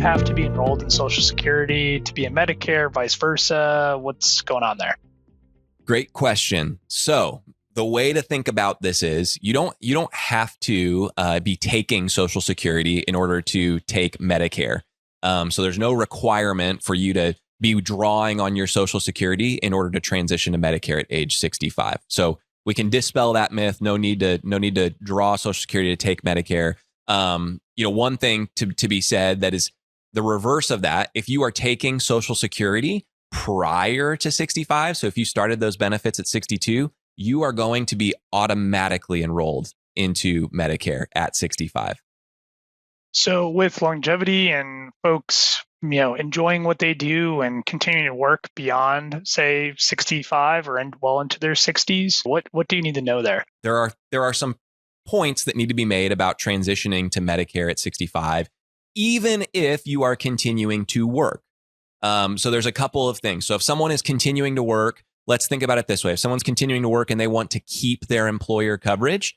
have to be enrolled in Social Security to be in Medicare, vice versa? What's going on there? Great question. So the way to think about this is you don't have to be taking Social Security in order to take Medicare. So there's no requirement for you to be drawing on your Social Security in order to transition to Medicare at age 65. So we can dispel that myth. No need to draw Social Security to take Medicare. One thing to be said that is the reverse of that. If you are taking Social Security prior to 65, so if you started those benefits at 62, you are going to be automatically enrolled into Medicare at 65. So with longevity and folks, enjoying what they do and continuing to work beyond, say, 65 or well into their 60s, what do you need to know there? There are some points that need to be made about transitioning to Medicare at 65, even if you are continuing to work. So there's a couple of things. So if someone is continuing to work, let's think about it this way. If someone's continuing to work and they want to keep their employer coverage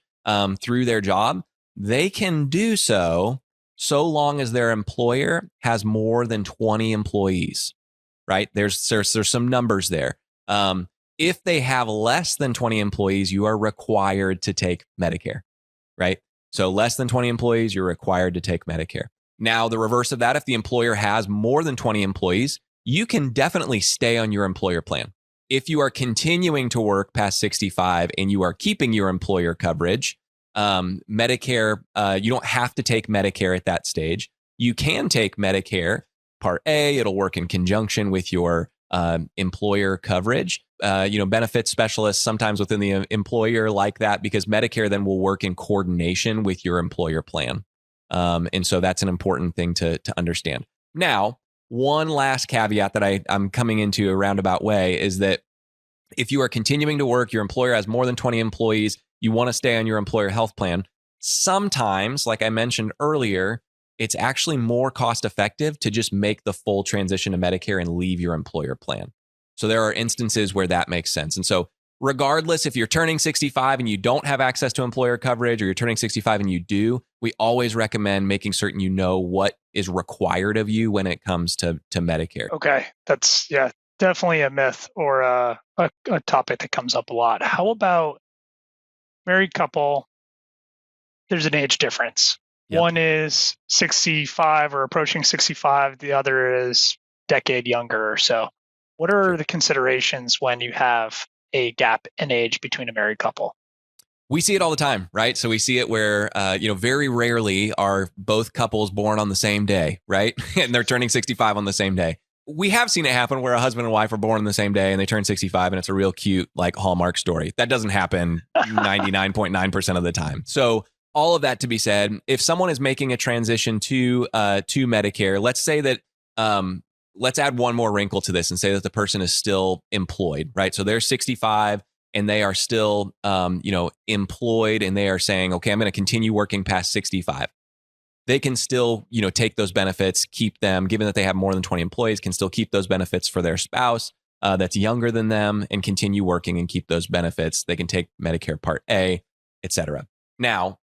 through their job, they can do so long as their employer has more than 20 employees, right? There's some numbers there. If they have less than 20 employees, you are required to take Medicare, right? So less than 20 employees, you're required to take Medicare. Now, the reverse of that, if the employer has more than 20 employees, you can definitely stay on your employer plan. If you are continuing to work past 65 and you are keeping your employer coverage, Medicare, you don't have to take Medicare at that stage. You can take Medicare Part A. It'll work in conjunction with your employer coverage. Benefit specialists sometimes within the employer like that because Medicare then will work in coordination with your employer plan. And so that's an important thing to understand. Now, one last caveat that I'm coming into a roundabout way is that if you are continuing to work, your employer has more than 20 employees, you want to stay on your employer health plan. Sometimes, like I mentioned earlier, it's actually more cost effective to just make the full transition to Medicare and leave your employer plan. So there are instances where that makes sense. And so regardless, if you're turning 65 and you don't have access to employer coverage, or you're turning 65 and you do, we always recommend making certain you know what is required of you when it comes to Medicare. Okay. That's, definitely a myth or a topic that comes up a lot. How about married couple? There's an age difference. Yep. One is 65 or approaching 65. The other is decade younger or so. What are the considerations when you have a gap in age between a married couple? We see it all the time, right? So we see it where, very rarely are both couples born on the same day, right? And they're turning 65 on the same day. We have seen it happen where a husband and wife are born on the same day and they turn 65 and it's a real cute, Hallmark story. That doesn't happen 99.9% of the time. So all of that to be said, if someone is making a transition to Medicare, let's say that, let's add one more wrinkle to this and say that the person is still employed, right? So they're 65 and they are still, employed and they are saying, okay, I'm going to continue working past 65. They can still, take those benefits, keep them, given that they have more than 20 employees, can still keep those benefits for their spouse that's younger than them and continue working and keep those benefits. They can take Medicare Part A, et cetera. Now,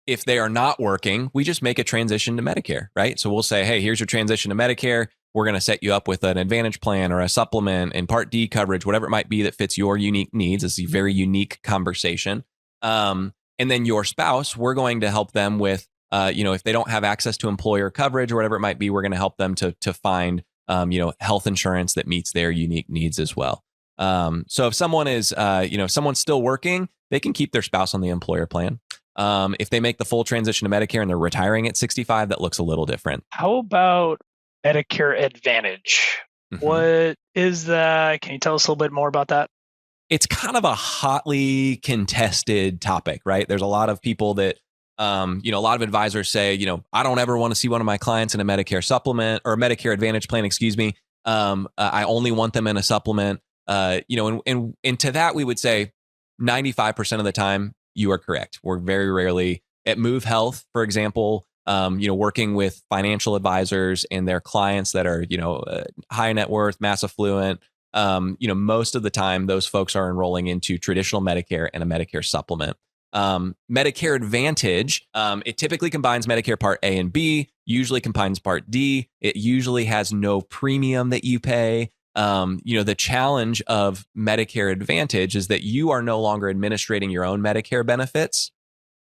if they are not working, we just make a transition to Medicare, right? So we'll say, hey, here's your transition to Medicare. We're going to set you up with an Advantage plan or a supplement and Part D coverage, whatever it might be that fits your unique needs. It's a very unique conversation. And then your spouse, we're going to help them with, if they don't have access to employer coverage or whatever it might be, we're going to help them to find, health insurance that meets their unique needs as well. So if someone is, if someone's still working, they can keep their spouse on the employer plan. If they make the full transition to Medicare and they're retiring at 65, that looks a little different. How about Medicare Advantage? Mm-hmm. What is that? Can you tell us a little bit more about that? It's kind of a hotly contested topic, right? There's a lot of people that, a lot of advisors say, I don't ever want to see one of my clients in a Medicare supplement or a Medicare Advantage plan, I only want them in a supplement, and to that we would say 95% of the time you are correct. We're very rarely at Move Health, for example, working with financial advisors and their clients that are, high net worth, mass affluent. Most of the time, those folks are enrolling into traditional Medicare and a Medicare supplement. Medicare Advantage, it typically combines Medicare Part A and B, usually combines Part D. It usually has no premium that you pay. The challenge of Medicare Advantage is that you are no longer administrating your own Medicare benefits.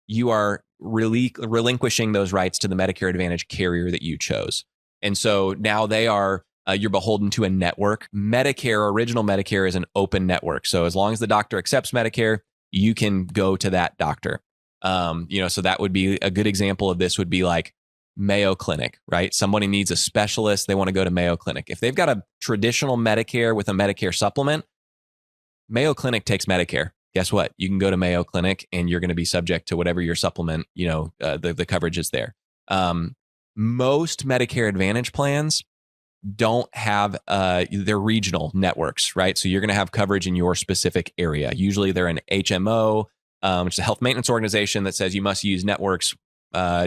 You are relinquishing those rights to the Medicare Advantage carrier that you chose. And so now they are, you're beholden to a network. Medicare, original Medicare, is an open network. So as long as the doctor accepts Medicare, you can go to that doctor. So that would be a good example of this would be like Mayo Clinic, right? Somebody needs a specialist. They want to go to Mayo Clinic. If they've got a traditional Medicare with a Medicare supplement, Mayo Clinic takes Medicare. Guess what? You can go to Mayo Clinic and you're going to be subject to whatever your supplement, the coverage is there. Most Medicare Advantage plans don't have, they're regional networks, right? So you're going to have coverage in your specific area. Usually they're an HMO, which is a health maintenance organization that says you must use networks.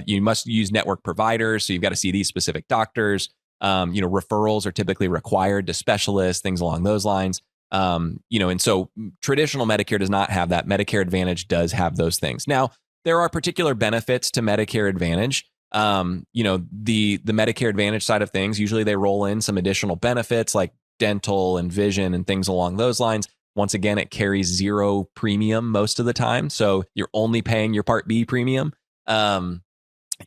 You must use network providers. So you've got to see these specific doctors. Referrals are typically required to specialists, things along those lines. And so traditional Medicare does not have that. Medicare Advantage does have those things. Now, there are particular benefits to Medicare Advantage. The Medicare Advantage side of things, usually they roll in some additional benefits like dental and vision and things along those lines. Once again, it carries zero premium most of the time. So you're only paying your Part B premium. Whereas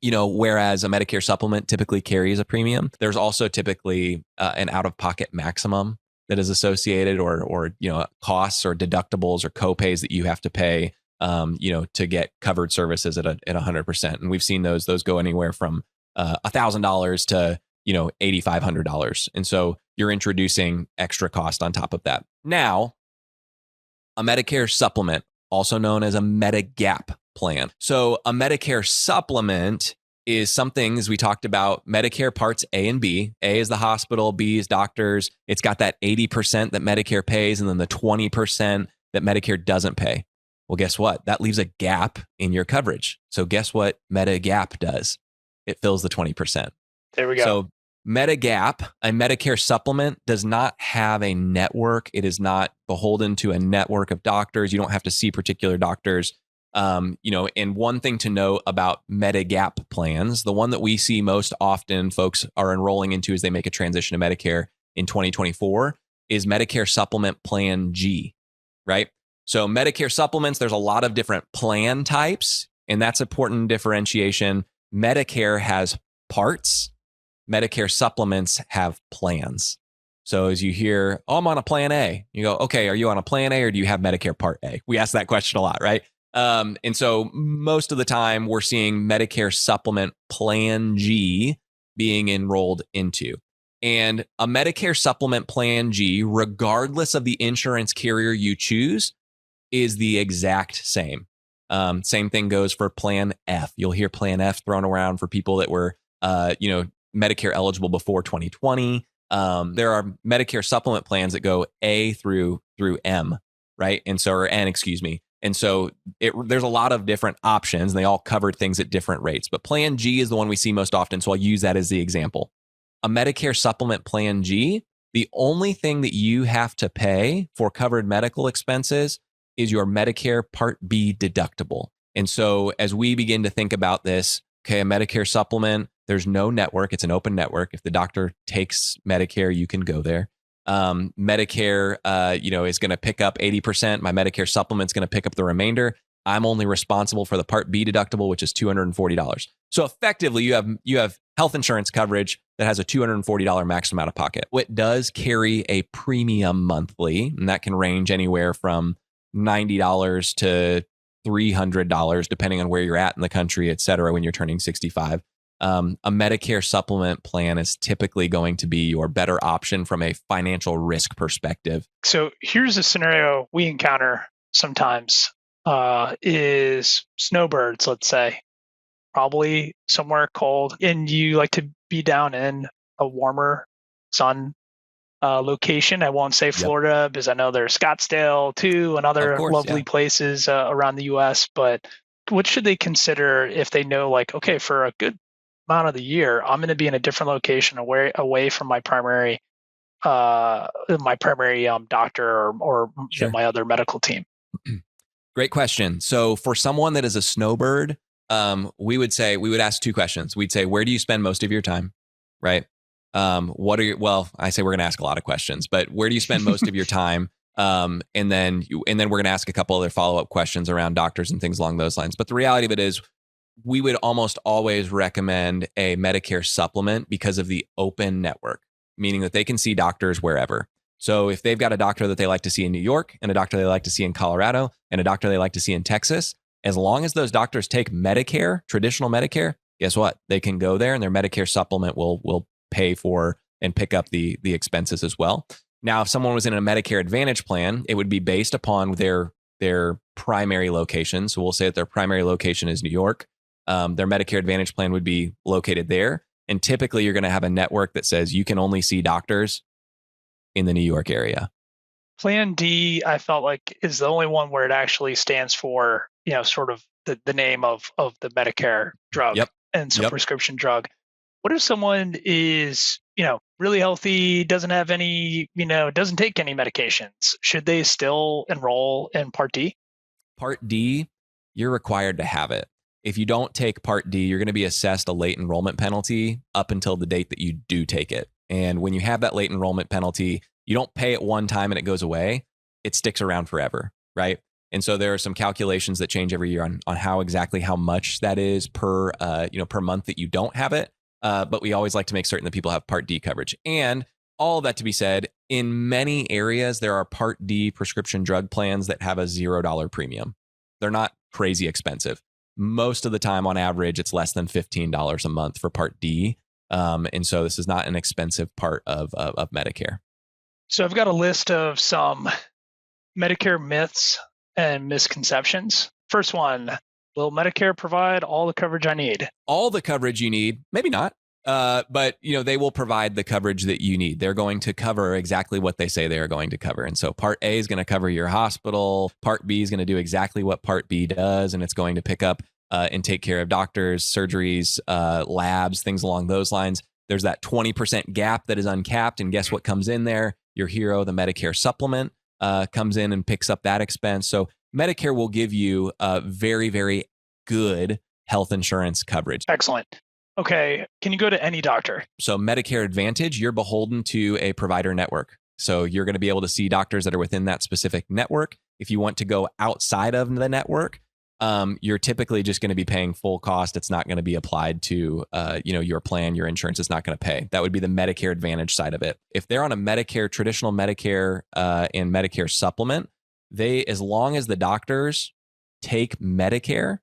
a Medicare supplement typically carries a premium. There's also typically an out-of-pocket maximum that is associated or costs or deductibles or copays that you have to pay, to get covered services at 100%. And we've seen those go anywhere from $1,000 to, $8,500. And so you're introducing extra cost on top of that. Now, a Medicare supplement, also known as a Medigap plan. So a Medicare supplement is something, as we talked about, Medicare Parts A and B. A is the hospital, B is doctors. It's got that 80% that Medicare pays and then the 20% that Medicare doesn't pay. Well, guess what? That leaves a gap in your coverage. So guess what Medigap does? It fills the 20%. There we go. So Medigap, a Medicare supplement, does not have a network. It is not beholden to a network of doctors. You don't have to see particular doctors. And one thing to know about Medigap plans, the one that we see most often folks are enrolling into as they make a transition to Medicare in 2024 is Medicare Supplement Plan G, right? So Medicare supplements, there's a lot of different plan types, and that's important differentiation. Medicare has parts. Medicare supplements have plans. So as you hear, oh, I'm on a Plan A, you go, okay, are you on a Plan A or do you have Medicare Part A? We ask that question a lot, right? And so most of the time we're seeing Medicare Supplement Plan G being enrolled into. And a Medicare Supplement Plan G, regardless of the insurance carrier you choose, is the exact same. Same thing goes for Plan F. You'll hear Plan F thrown around for people that were, Medicare eligible before 2020. There are Medicare supplement plans that go A through M, right? And so, or N, excuse me. And so there's a lot of different options and they all cover things at different rates. But Plan G is the one we see most often. So I'll use that as the example. A Medicare Supplement Plan G, the only thing that you have to pay for covered medical expenses is your Medicare Part B deductible. And so as we begin to think about this, okay, a Medicare supplement, there's no network. It's an open network. If the doctor takes Medicare, you can go there. Medicare, is going to pick up 80%. My Medicare supplement's going to pick up the remainder. I'm only responsible for the Part B deductible, which is $240. So effectively, you have health insurance coverage that has a $240 maximum out of pocket. It does carry a premium monthly, and that can range anywhere from $90 to $300, depending on where you're at in the country, et cetera, when you're turning 65. A Medicare supplement plan is typically going to be your better option from a financial risk perspective. So here's a scenario we encounter sometimes is snowbirds, let's say, probably somewhere cold, and you like to be down in a warmer sun location. I won't say Florida because I know there's Scottsdale too and other lovely places around the US, but what should they consider if they know, like, okay, for a good amount of the year, I'm going to be in a different location away from my primary doctor or Sure. my other medical team? Great question. So for someone that is a snowbird, we would ask two questions. We'd say, where do you spend most of your time? Right. I say we're going to ask a lot of questions, but where do you spend most of your time? And then we're going to ask a couple other follow-up questions around doctors and things along those lines. But the reality of it is we would almost always recommend a Medicare supplement because of the open network, meaning that they can see doctors wherever. So if they've got a doctor that they like to see in New York and a doctor they like to see in Colorado and a doctor they like to see in Texas, as long as those doctors take Medicare, traditional Medicare, guess what? They can go there and their Medicare supplement will pay for and pick up the expenses as well. Now, if someone was in a Medicare Advantage plan, it would be based upon their primary location. So we'll say that their primary location is New York. Their Medicare Advantage plan would be located there. And typically you're going to have a network that says you can only see doctors in the New York area. Plan D, I felt like, is the only one where it actually stands for, sort of the name of the Medicare drug. Yep. And so prescription drug. What if someone is, really healthy, doesn't have any, doesn't take any medications? Should they still enroll in Part D? Part D, you're required to have it. If you don't take Part D, you're going to be assessed a late enrollment penalty up until the date that you do take it. And when you have that late enrollment penalty, you don't pay it one time and it goes away. It sticks around forever, right? And so there are some calculations that change every year on how much that is per month that you don't have it. But we always like to make certain that people have Part D coverage. And all of that to be said, in many areas, there are Part D prescription drug plans that have a $0 premium. They're not crazy expensive. Most of the time, on average, it's less than $15 a month for Part D. And so this is not an expensive part of Medicare. So I've got a list of some Medicare myths and misconceptions. First one, will Medicare provide all the coverage I need? All the coverage you need? Maybe not. But they will provide the coverage that you need. They're going to cover exactly what they say they are going to cover. And so Part A is going to cover your hospital. Part B is going to do exactly what Part B does. And it's going to pick up and take care of doctors, surgeries, labs, things along those lines. There's that 20% gap that is uncapped. And guess what comes in there? Your hero, the Medicare supplement, comes in and picks up that expense. So Medicare will give you very, very good health insurance coverage. Excellent. Okay. Can you go to any doctor? So Medicare Advantage, you're beholden to a provider network. So you're going to be able to see doctors that are within that specific network. If you want to go outside of the network, you're typically just going to be paying full cost. It's not going to be applied to, your plan, your insurance is not going to pay. That would be the Medicare Advantage side of it. If they're on a Medicare, traditional Medicare and Medicare supplement, as long as the doctors take Medicare,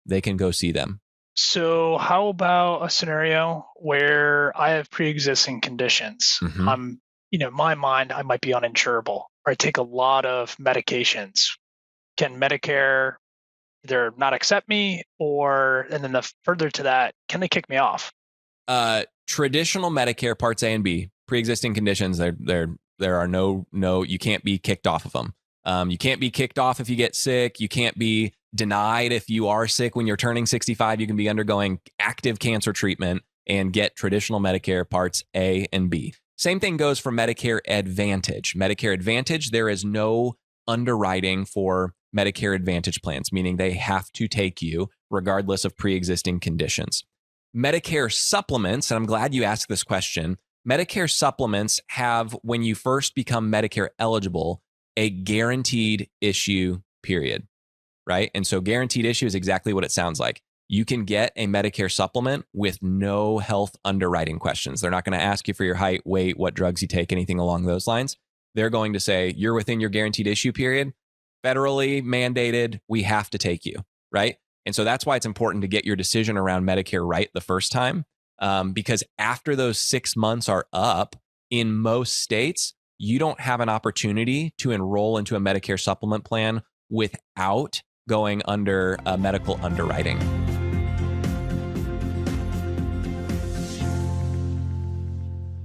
they can go see them. So how about a scenario where I have pre-existing conditions? Mm-hmm. I'm, in my mind, I might be uninsurable, or I take a lot of medications. Can Medicare either not accept me, and then further to that, can they kick me off? Traditional Medicare Parts A and B, pre-existing conditions, there are no, you can't be kicked off of them. You can't be kicked off if you get sick. You can't be denied if you are sick when you're turning 65. You can be undergoing active cancer treatment and get traditional Medicare Parts A and B. Same thing goes for Medicare Advantage. Medicare Advantage, there is no underwriting for Medicare Advantage plans, meaning they have to take you regardless of pre-existing conditions. Medicare supplements, and I'm glad you asked this question, Medicare supplements have, when you first become Medicare eligible, a guaranteed issue period, right? And so guaranteed issue is exactly what it sounds like. You can get a Medicare supplement with no health underwriting questions. They're not going to ask you for your height, weight, what drugs you take, anything along those lines. They're going to say, you're within your guaranteed issue period, federally mandated, we have to take you, right? And so that's why it's important to get your decision around Medicare right the first time, because after those 6 months are up, in most states, you don't have an opportunity to enroll into a Medicare supplement plan without going under medical underwriting.